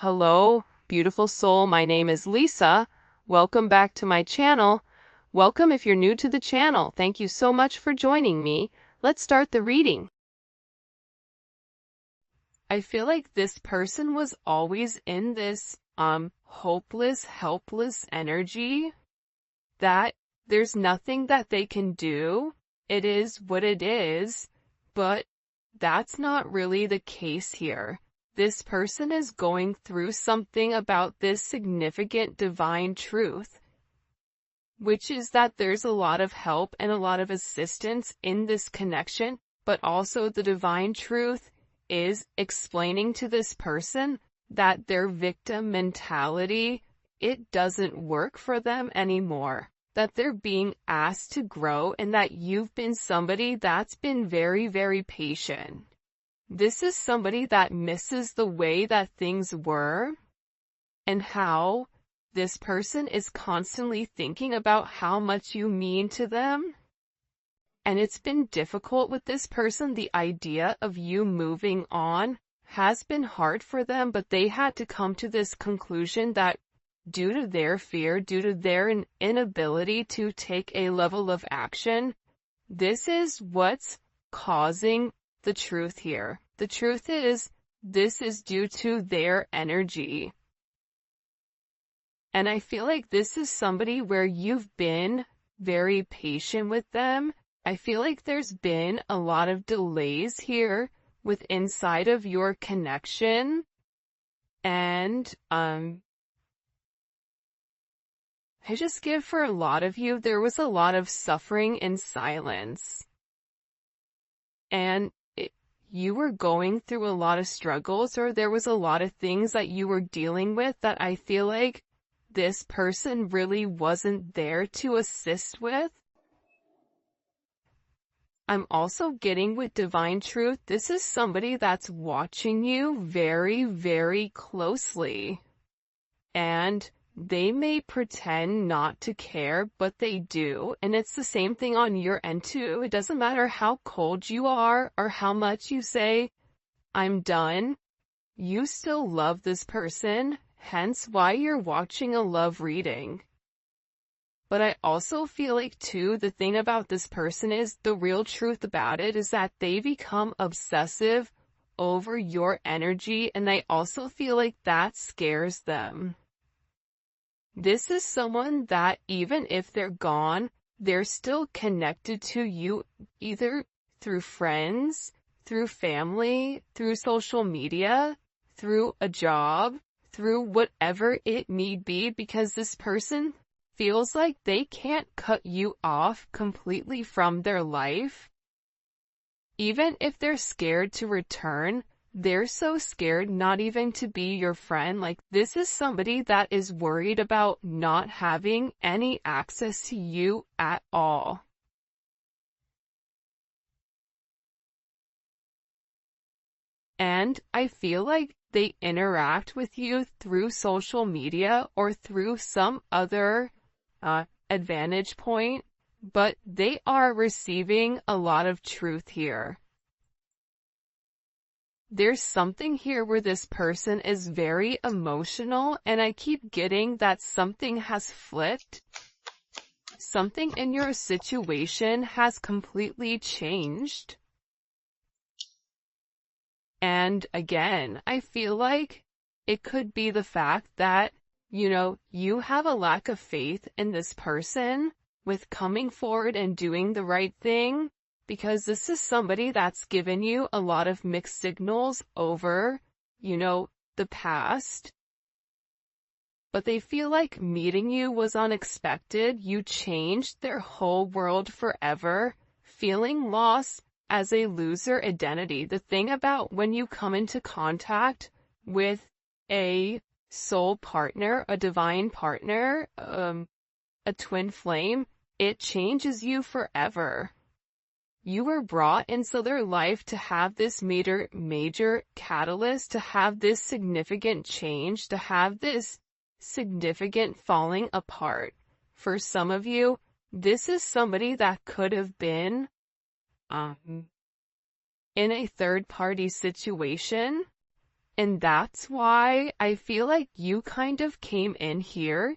Hello, beautiful soul. My name is Lisa. Welcome back to my channel. Welcome if you're new to the channel. Thank you so much for joining me. Let's start the reading. I feel like this person was always in this hopeless, helpless energy that there's nothing that they can do. It is what it is, but that's not really the case here. This person is going through something about this significant divine truth, which is that there's a lot of help and a lot of assistance in this connection, but also the divine truth is explaining to this person that their victim mentality, it doesn't work for them anymore, that they're being asked to grow, and that you've been somebody that's been very, very patient. This is somebody that misses the way that things were and how this person is constantly thinking about how much you mean to them. And it's been difficult with this person. The idea of you moving on has been hard for them, but they had to come to this conclusion that due to their fear, due to their inability to take a level of action, this is what's causing the truth here. The truth is, this is due to their energy. And I feel like this is somebody where you've been very patient with them. I feel like there's been a lot of delays here with inside of your connection. And, I just give for a lot of you, there was a lot of suffering in silence. And you were going through a lot of struggles, or there was a lot of things that you were dealing with that I feel like this person really wasn't there to assist with. I'm also getting with divine truth, this is somebody that's watching you very, very closely. And they may pretend not to care, but they do. And it's the same thing on your end too. It doesn't matter how cold you are or how much you say, I'm done. You still love this person, hence why you're watching a love reading. But I also feel like too, the thing about this person is, the real truth about it is that they become obsessive over your energy, and I also feel like that scares them. This is someone that even if they're gone, they're still connected to you, either through friends, through family, through social media, through a job, through whatever it may be, because this person feels like they can't cut you off completely from their life. Even if they're scared to return, they're so scared not even to be your friend. Like, this is somebody that is worried about not having any access to you at all. And I feel like they interact with you through social media or through some other advantage point, but they are receiving a lot of truth here. There's something here where this person is very emotional, and I keep getting that something has flipped. Something in your situation has completely changed. And again, I feel like it could be the fact that, you have a lack of faith in this person with coming forward and doing the right thing, because this is somebody that's given you a lot of mixed signals over, the past. But they feel like meeting you was unexpected. You changed their whole world forever, feeling lost as a loser identity. The thing about when you come into contact with a soul partner, a divine partner, a twin flame, it changes you forever. You were brought into their life to have this major catalyst, to have this significant change, to have this significant falling apart. For some of you, this is somebody that could have been in a third-party situation, And that's why I feel like you kind of came in here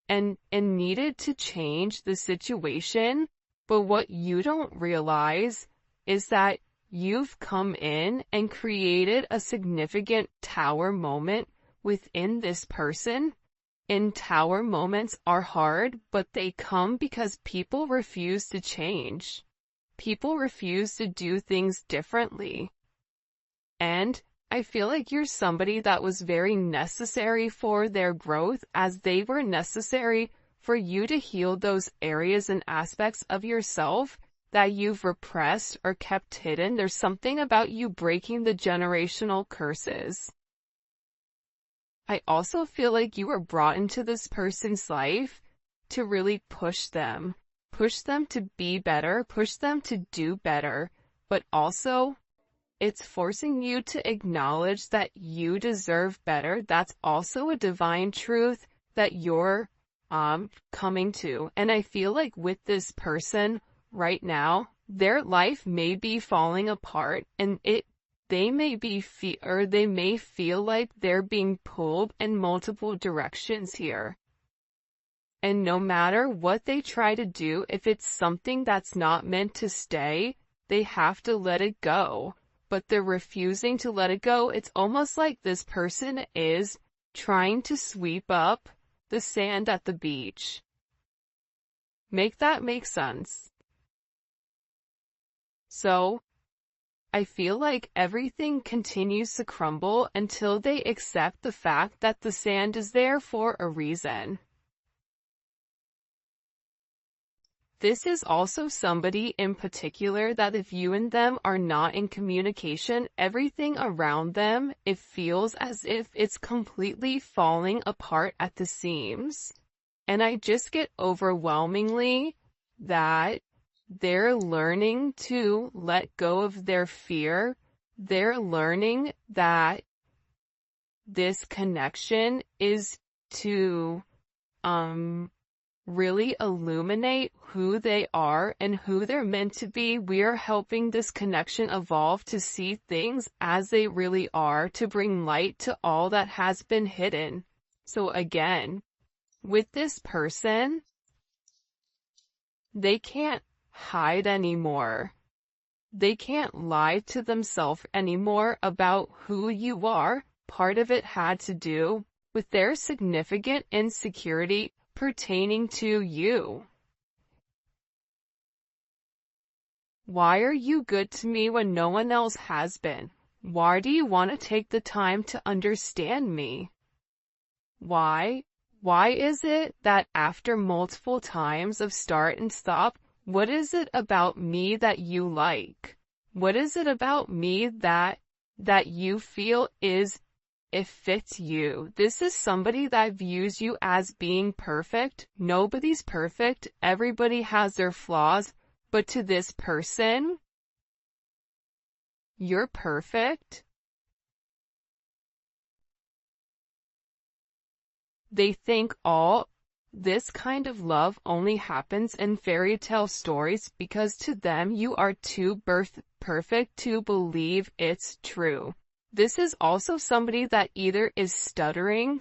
and needed to change the situation. But what you don't realize is that you've come in and created a significant tower moment within this person. And tower moments are hard, but they come because people refuse to change. People refuse to do things differently. And I feel like you're somebody that was very necessary for their growth, as they were necessary for you to heal those areas and aspects of yourself that you've repressed or kept hidden. There's something about you breaking the generational curses. I also feel like you were brought into this person's life to really push them to be better, push them to do better, but also it's forcing you to acknowledge that you deserve better. That's also a divine truth that you're coming to. And I feel like with this person right now, their life may be falling apart, and they may feel like they're being pulled in multiple directions here. And no matter what they try to do, if it's something that's not meant to stay, they have to let it go. But they're refusing to let it go. It's almost like this person is trying to sweep up the sand at the beach. Make that make sense? So, I feel like everything continues to crumble until they accept the fact that the sand is there for a reason. This is also somebody in particular that if you and them are not in communication, everything around them, it feels as if it's completely falling apart at the seams. And I just get overwhelmingly that they're learning to let go of their fear. They're learning that this connection is to, really illuminate who they are and who they're meant to be. We're helping this connection evolve to see things as they really are, to bring light to all that has been hidden. So again, with this person, they can't hide anymore. They can't lie to themselves anymore about who you are. Part of it had to do with their significant insecurity pertaining to you. Why are you good to me when no one else has been? Why do you want to take the time to understand me? Why? Why is it that after multiple times of start and stop, what is it about me that you like? What is it about me that you feel it fits you? This is somebody that views you as being perfect. Nobody's perfect. Everybody has their flaws. But to this person, you're perfect. They think all this kind of love only happens in fairy tale stories because to them you are too perfect to believe it's true. This is also somebody that either is stuttering,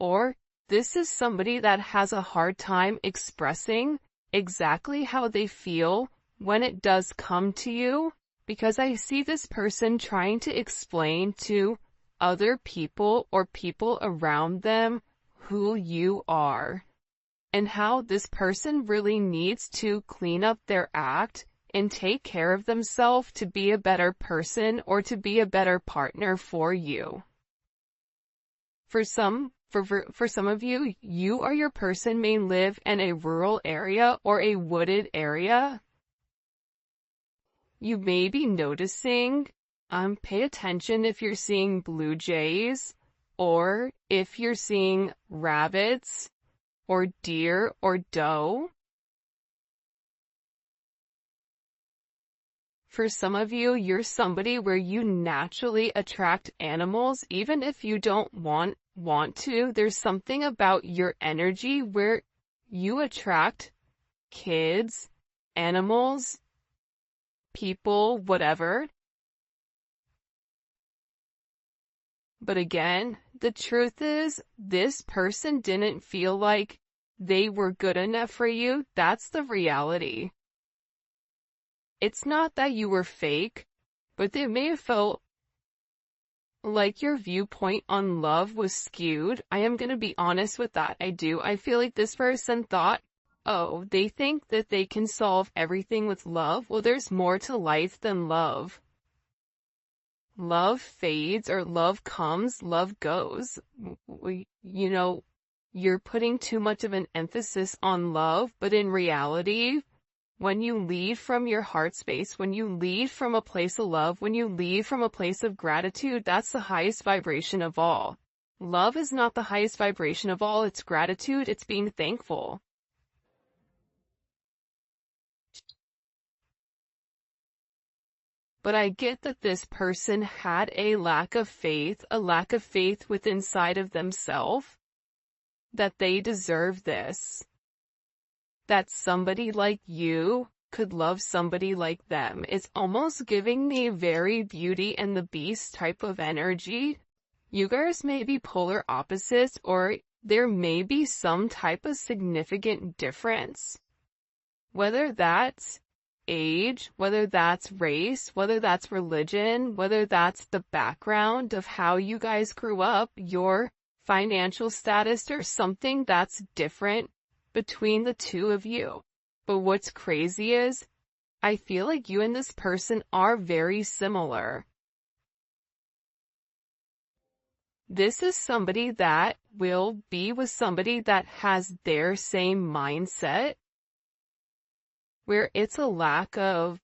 or this is somebody that has a hard time expressing exactly how they feel when it does come to you, because I see this person trying to explain to other people or people around them who you are, and how this person really needs to clean up their act and take care of themselves to be a better person or to be a better partner for you. For some of you, you or your person may live in a rural area or a wooded area. You may be noticing, pay attention if you're seeing blue jays, or if you're seeing rabbits, or deer, or doe. For some of you, you're somebody where you naturally attract animals, even if you don't want to. There's something about your energy where you attract kids, animals, people, whatever. But again, the truth is, this person didn't feel like they were good enough for you. That's the reality. It's not that you were fake, but they may have felt like your viewpoint on love was skewed. I am gonna be honest with that. I feel like this person thought, oh, they think that they can solve everything with love. Well, there's more to life than love. Love fades, or love comes, love goes. You're putting too much of an emphasis on love, but in reality, when you lead from your heart space, when you lead from a place of love, when you lead from a place of gratitude, that's the highest vibration of all. Love is not the highest vibration of all, it's gratitude, it's being thankful. But I get that this person had a lack of faith within inside of themselves, that they deserve this. That somebody like you could love somebody like them. It's almost giving me very Beauty and the Beast type of energy. You guys may be polar opposites, or there may be some type of significant difference. Whether that's age, whether that's race, whether that's religion, whether that's the background of how you guys grew up, your financial status, or something that's different between the two of you. But what's crazy is, I feel like you and this person are very similar. This is somebody that will be with somebody that has their same mindset, where it's a lack of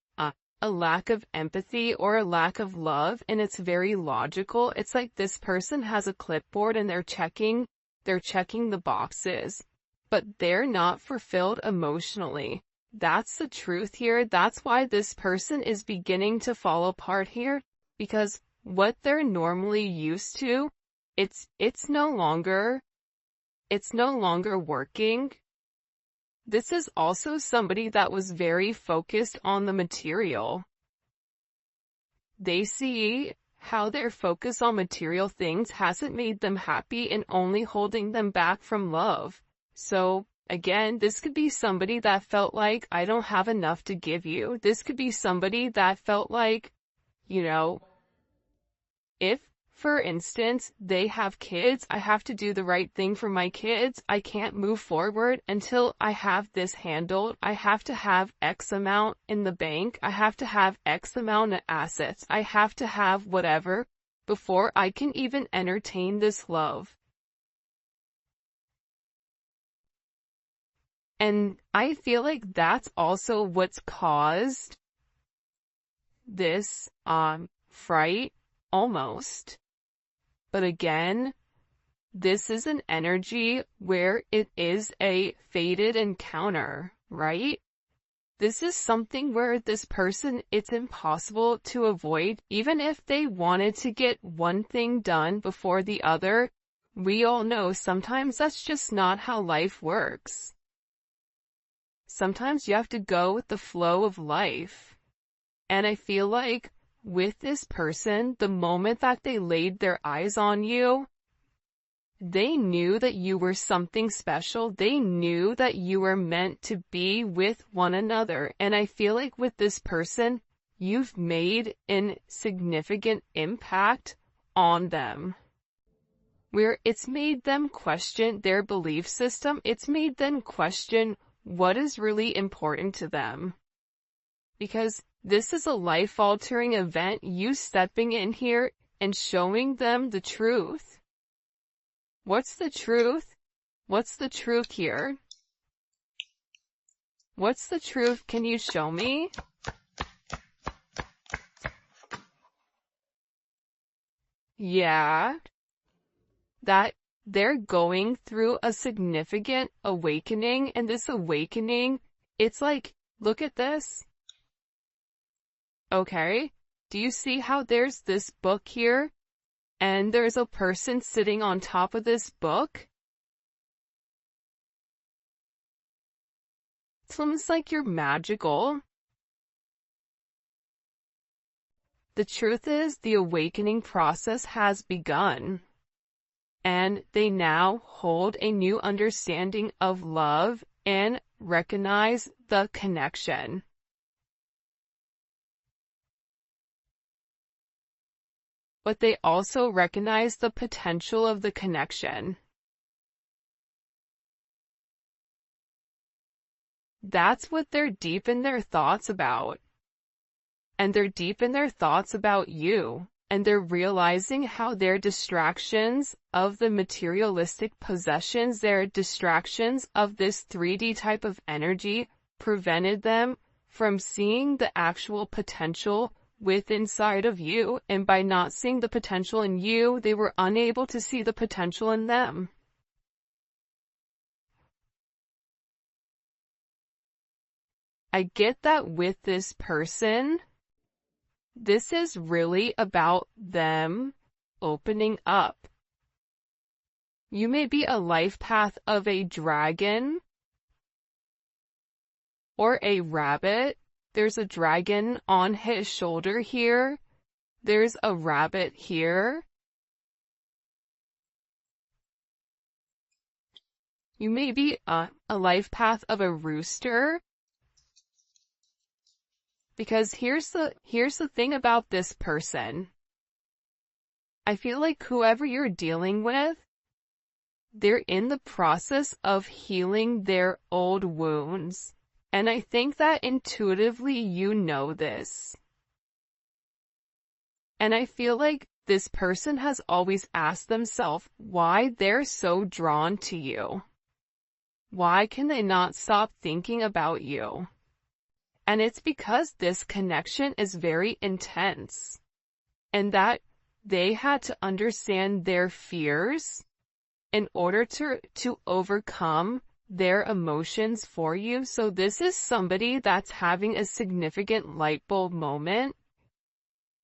empathy or a lack of love, and it's very logical. It's like this person has a clipboard and they're checking the boxes, but they're not fulfilled emotionally. That's the truth here. That's why this person is beginning to fall apart here, because what they're normally used to, it's no longer working. This is also somebody that was very focused on the material. They see how their focus on material things hasn't made them happy and only holding them back from love. So, again, this could be somebody that felt like, I don't have enough to give you. This could be somebody that felt like, if, for instance, they have kids, I have to do the right thing for my kids. I can't move forward until I have this handled. I have to have X amount in the bank. I have to have X amount of assets. I have to have whatever before I can even entertain this love. And I feel like that's also what's caused this, fright, almost. But again, this is an energy where it is a fated encounter, right? This is something where this person, it's impossible to avoid. Even if they wanted to get one thing done before the other, we all know sometimes that's just not how life works. Sometimes you have to go with the flow of life. And I feel like with this person, the moment that they laid their eyes on you, they knew that you were something special. They knew that you were meant to be with one another. And I feel like with this person, you've made a significant impact on them, where it's made them question their belief system. It's made them question what is really important to them. Because this is a life-altering event, you stepping in here and showing them the truth. What's the truth? What's the truth here? What's the truth? Can you show me? Yeah. That they're going through a significant awakening, and this awakening, it's like, look at this. Okay, do you see how there's this book here, and there's a person sitting on top of this book? It's almost like you're magical. The truth is, the awakening process has begun, and they now hold a new understanding of love and recognize the connection. But they also recognize the potential of the connection. That's what they're deep in their thoughts about. And they're deep in their thoughts about you. And they're realizing how their distractions of the materialistic possessions, their distractions of this 3D type of energy, prevented them from seeing the actual potential within inside of you. And by not seeing the potential in you, they were unable to see the potential in them. I get that with this person, this is really about them opening up. You may be a life path of a dragon or a rabbit. There's a dragon on his shoulder here. There's a rabbit here. You may be a life path of a rooster. Because here's the thing about this person. I feel like whoever you're dealing with, they're in the process of healing their old wounds. And I think that intuitively you know this. And I feel like this person has always asked themselves why they're so drawn to you. Why can they not stop thinking about you? And it's because this connection is very intense, and that they had to understand their fears in order to overcome their emotions for you. So this is somebody that's having a significant light bulb moment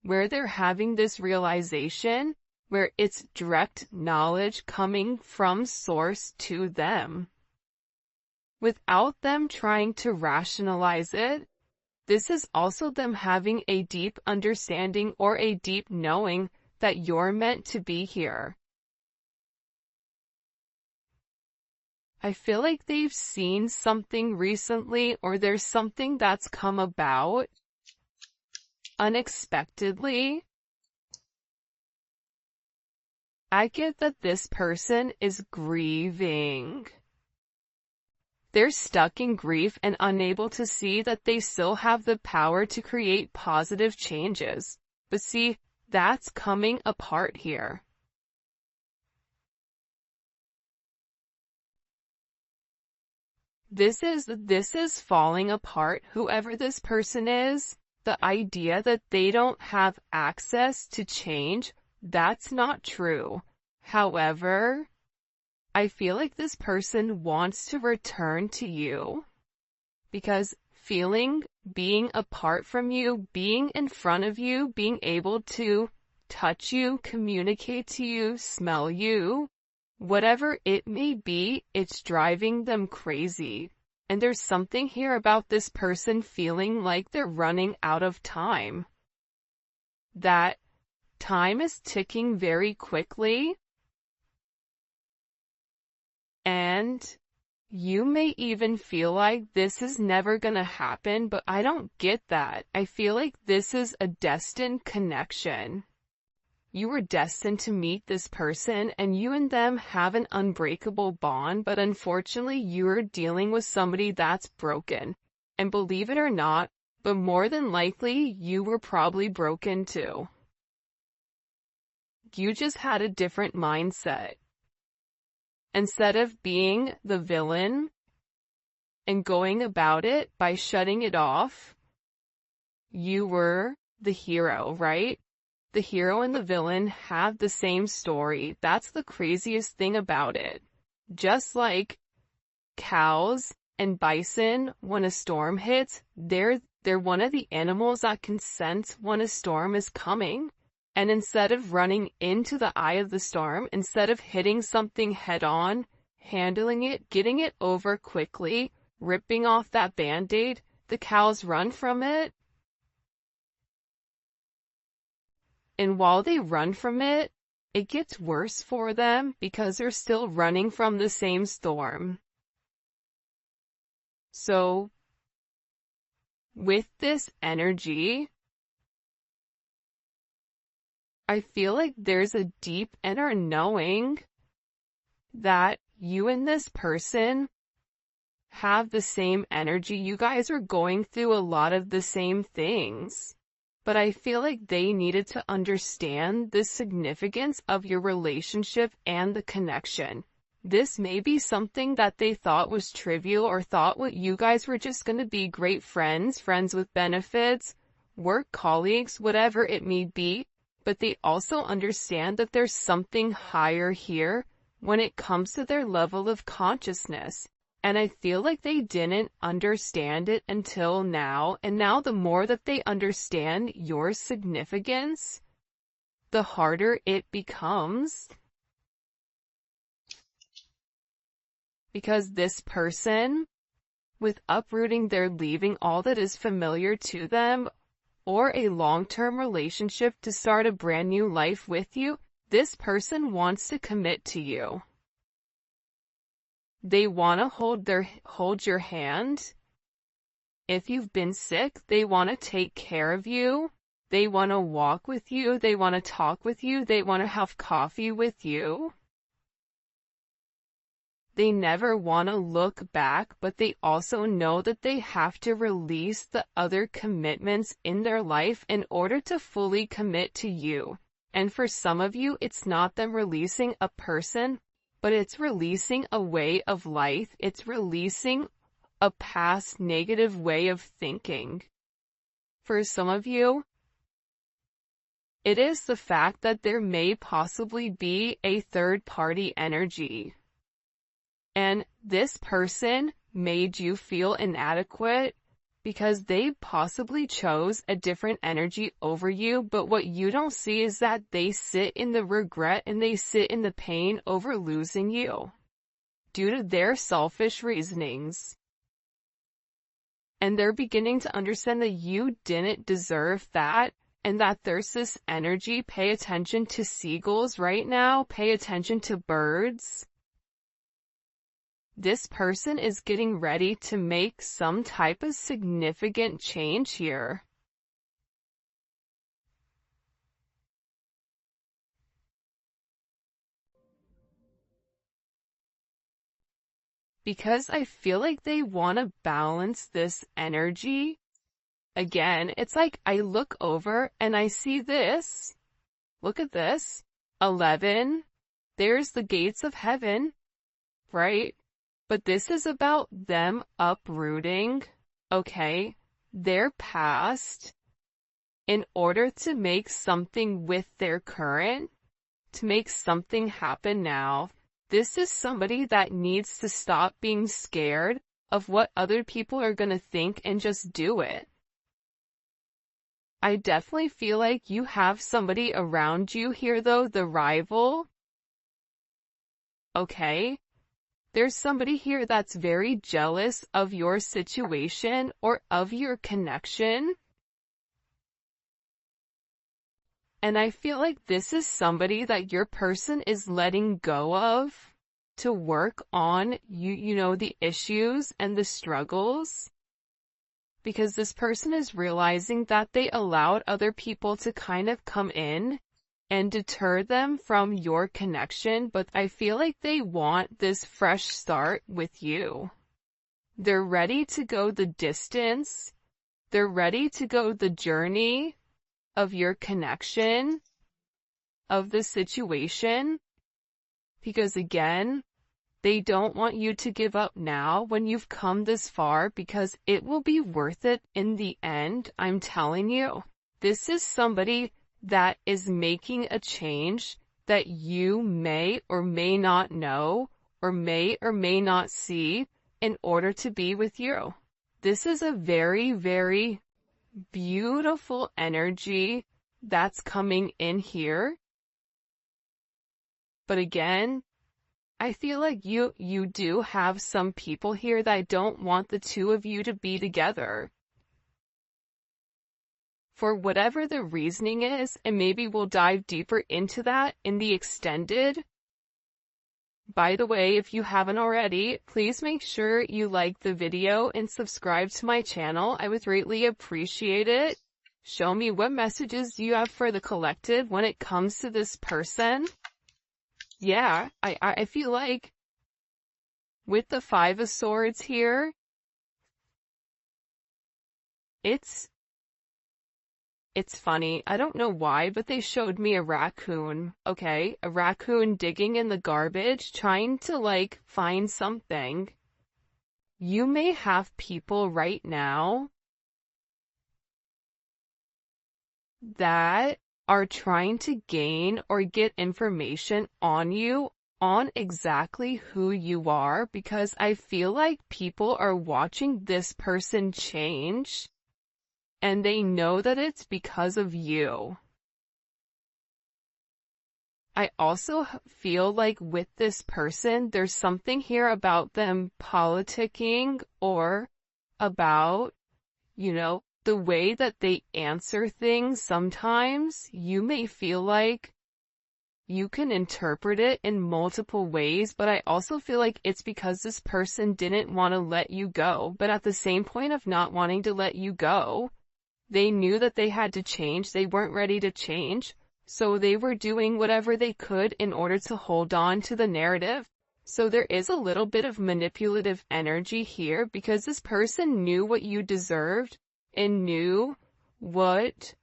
where they're having this realization where it's direct knowledge coming from source to them without them trying to rationalize it. This is also them having a deep understanding or a deep knowing that you're meant to be here. I feel like they've seen something recently, or there's something that's come about unexpectedly. I get that this person is grieving. They're stuck in grief and unable to see that they still have the power to create positive changes. But see, that's coming apart here. This is falling apart. Whoever this person is, the idea that they don't have access to change, that's not true. However, I feel like this person wants to return to you because being apart from you, being in front of you, being able to touch you, communicate to you, smell you, whatever it may be, it's driving them crazy. And there's something here about this person feeling like they're running out of time. That time is ticking very quickly. And you may even feel like this is never gonna happen, but I don't get that. I feel like this is a destined connection. You were destined to meet this person, and you and them have an unbreakable bond, but unfortunately you're dealing with somebody that's broken. And believe it or not, but more than likely you were probably broken too. You just had a different mindset. Instead of being the villain and going about it by shutting it off, you were the hero, right? The hero and the villain have the same story. That's the craziest thing about it. Just like cows and bison, when a storm hits, they're one of the animals that can sense when a storm is coming. And instead of running into the eye of the storm, instead of hitting something head on, handling it, getting it over quickly, ripping off that band-aid, the cows run from it. And while they run from it, it gets worse for them because they're still running from the same storm. So, with this energy, I feel like there's a deep inner knowing that you and this person have the same energy. You guys are going through a lot of the same things. But I feel like they needed to understand the significance of your relationship and the connection. This may be something that they thought was trivial or thought what you guys were just going to be great friends, friends with benefits, work colleagues, whatever it may be. But they also understand that there's something higher here when it comes to their level of consciousness. And I feel like they didn't understand it until now, and now the more that they understand your significance, the harder it becomes. Because this person, with uprooting, they're leaving all that is familiar to them, or a long-term relationship to start a brand new life with you, this person wants to commit to you. They want to hold your hand. If you've been sick, they want to take care of you. They want to walk with you. They want to talk with you. They want to have coffee with you. They never want to look back, but they also know that they have to release the other commitments in their life in order to fully commit to you. And for some of you, it's not them releasing a person, but it's releasing a way of life. It's releasing a past negative way of thinking. For some of you, it is the fact that there may possibly be a third-party energy. And this person made you feel inadequate because they possibly chose a different energy over you, but what you don't see is that they sit in the regret and they sit in the pain over losing you due to their selfish reasonings. And they're beginning to understand that you didn't deserve that and that there's this energy. Pay attention to seagulls right now. Pay attention to birds. This person is getting ready to make some type of significant change here. Because I feel like they want to balance this energy. Again, it's like I look over and I see this. Look at this. 11. There's the gates of heaven, right? But this is about them uprooting, okay, their past in order to make something with their current, to make something happen now. This is somebody that needs to stop being scared of what other people are going to think and just do it. I definitely feel like you have somebody around you here though, the rival. Okay? There's somebody here that's very jealous of your situation or of your connection. And I feel like this is somebody that your person is letting go of to work on you know, the issues and the struggles. Because this person is realizing that they allowed other people to kind of come in and deter them from your connection, but I feel like they want this fresh start with you. They're ready to go the distance. They're ready to go the journey of your connection, of the situation, because again, they don't want you to give up now when you've come this far, because it will be worth it in the end, I'm telling you. This is somebody that is making a change that you may or may not know or may not see in order to be with you. This is a very, very beautiful energy that's coming in here. But again, I feel like you do have some people here that don't want the two of you to be together. for whatever the reasoning is, and maybe we'll dive deeper into that in the extended. By the way, if you haven't already, please make sure you like the video and subscribe to my channel. I would greatly appreciate it. Show me what messages you have for the collective when it comes to this person. Yeah, I feel like with the Five of Swords here, it's funny. I don't know why, but they showed me a raccoon, okay? A raccoon digging in the garbage, trying to, like, find something. You may have people right now that are trying to gain or get information on you, on exactly who you are, because I feel like people are watching this person change, and they know that it's because of you. I also feel like with this person, there's something here about them politicking or about, the way that they answer things. Sometimes you may feel like you can interpret it in multiple ways, but I also feel like it's because this person didn't want to let you go. But at the same point of not wanting to let you go, they knew that they had to change. They weren't ready to change. So they were doing whatever they could in order to hold on to the narrative. So there is a little bit of manipulative energy here because this person knew what you deserved and knew what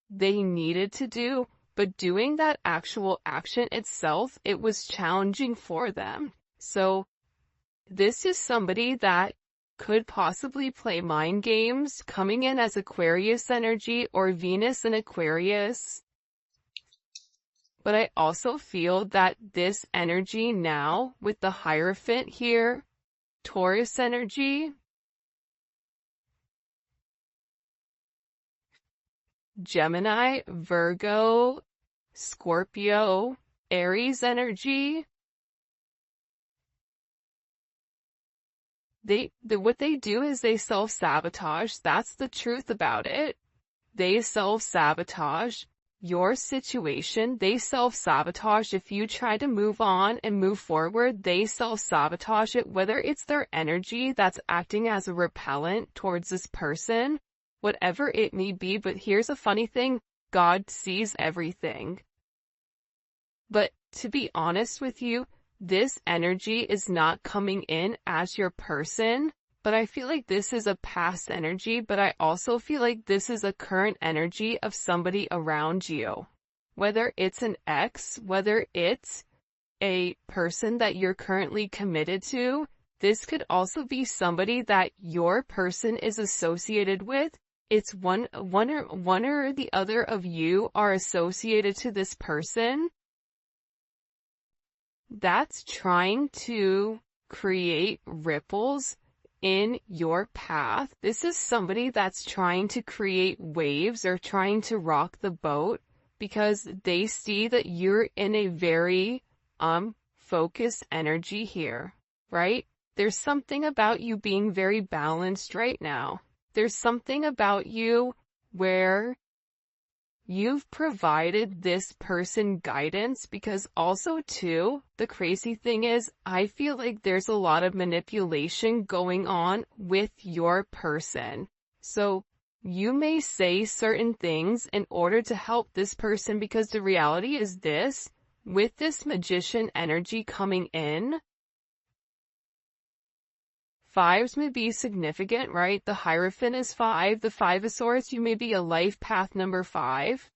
they needed to do, but doing that actual action itself, it was challenging for them. So this is somebody that could possibly play mind games, coming in as Aquarius energy or Venus in Aquarius. But I also feel that this energy now, with the Hierophant here, Taurus energy, Gemini, Virgo, Scorpio, Aries energy, what they do is they self-sabotage. That's the truth about it. They self-sabotage your situation. They self-sabotage. If you try to move on and move forward, they self-sabotage it, whether it's their energy that's acting as a repellent towards this person, whatever it may be. But here's a funny thing. God sees everything. But to be honest with you, this energy is not coming in as your person, but I feel like this is a past energy, but I also feel like this is a current energy of somebody around you. Whether it's an ex, whether it's a person that you're currently committed to, this could also be somebody that your person is associated with. It's one or the other of you are associated to this person that's trying to create ripples in your path. This is somebody that's trying to create waves or trying to rock the boat because they see that you're in a very focused energy here, right? There's something about you being very balanced right now. There's something about you where you've provided this person guidance, because also too, the crazy thing is, I feel like there's a lot of manipulation going on with your person. So you may say certain things in order to help this person, because the reality is this, with this Magician energy coming in, fives may be significant, right? The Hierophant is 5. The Five of Swords, you may be a life path number 5.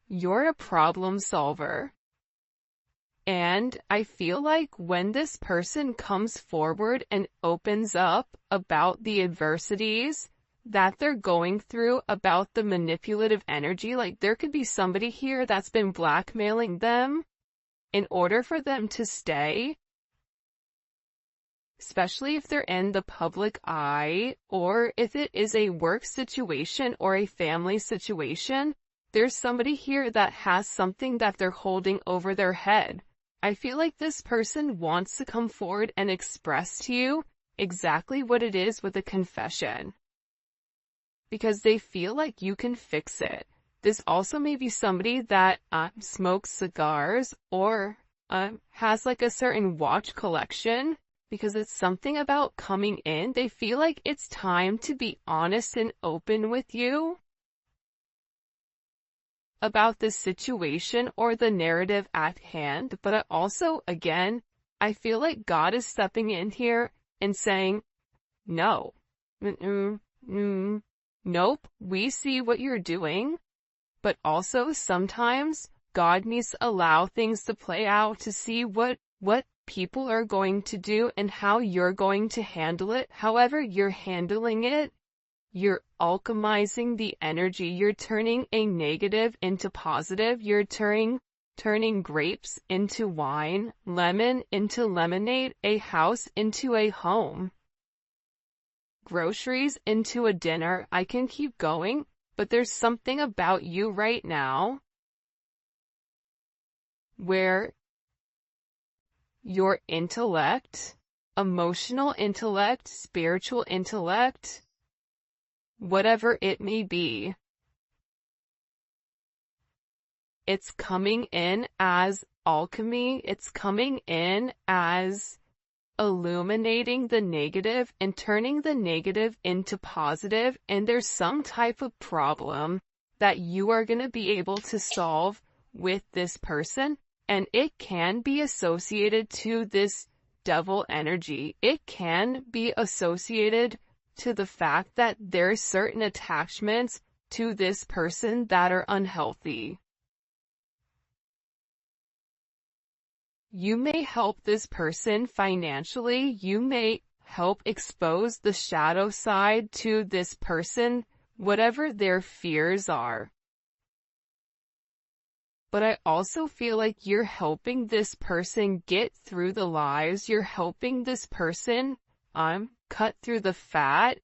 You're a problem solver. And I feel like when this person comes forward and opens up about the adversities that they're going through, about the manipulative energy, like there could be somebody here that's been blackmailing them in order for them to stay, especially if they're in the public eye, or if it is a work situation or a family situation. There's somebody here that has something that they're holding over their head. I feel like this person wants to come forward and express to you exactly what it is with a confession. because they feel like you can fix it. This also may be somebody that smokes cigars or has like a certain watch collection, because it's something about coming in. They feel like it's time to be honest and open with you about the situation or the narrative at hand. But I also, again, I feel like God is stepping in here and saying, no, nope, we see what you're doing. But also sometimes God needs to allow things to play out to see what people are going to do and how you're going to handle it. However you're handling it, you're alchemizing the energy. You're turning a negative into positive. You're turning grapes into wine, lemon into lemonade, a house into a home, groceries into a dinner. I can keep going, but there's something about you right now where your intellect, emotional intellect, spiritual intellect, whatever it may be, it's coming in as alchemy. It's coming in as illuminating the negative and turning the negative into positive. And there's some type of problem that you are going to be able to solve with this person. And it can be associated to this devil energy. It can be associated to the fact that there's certain attachments to this person that are unhealthy. You may help this person financially. You may help expose the shadow side to this person, whatever their fears are. But I also feel like you're helping this person get through the lies. You're helping this person cut through the fat.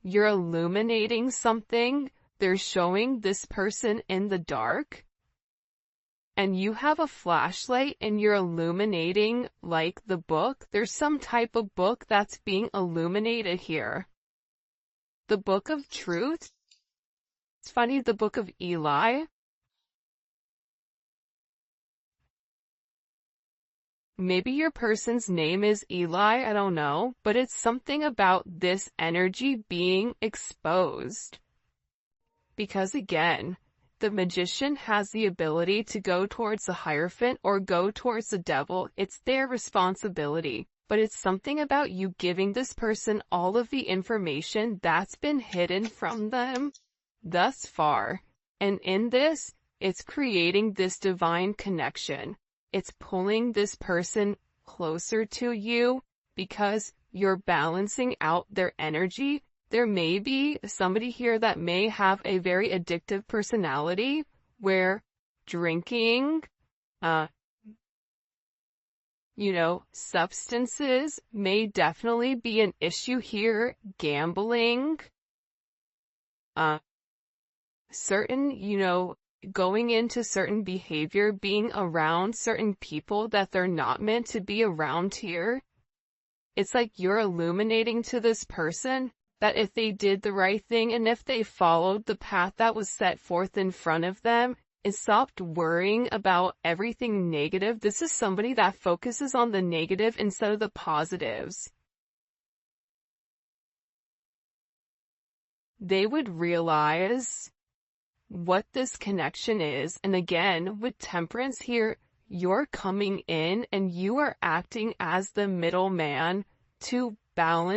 You're illuminating something. They're showing this person in the dark. And you have a flashlight and you're illuminating, like the book. There's some type of book that's being illuminated here. The book of truth. It's funny, the book of Eli. Maybe your person's name is Eli, I don't know, but it's something about this energy being exposed. Because again, the magician has the ability to go towards the Hierophant or go towards the devil. It's their responsibility. But it's something about you giving this person all of the information that's been hidden from them thus far. And in this, it's creating this divine connection. It's pulling this person closer to you because you're balancing out their energy. There may be somebody here that may have a very addictive personality where drinking, substances may definitely be an issue here. Gambling, certain, going into certain behavior, being around certain people that they're not meant to be around here. It's like you're illuminating to this person that if they did the right thing and if they followed the path that was set forth in front of them and stopped worrying about everything negative. This is somebody that focuses on the negative instead of the positives. They would realize what this connection is. And again, with Temperance here, you're coming in and you are acting as the middleman to balance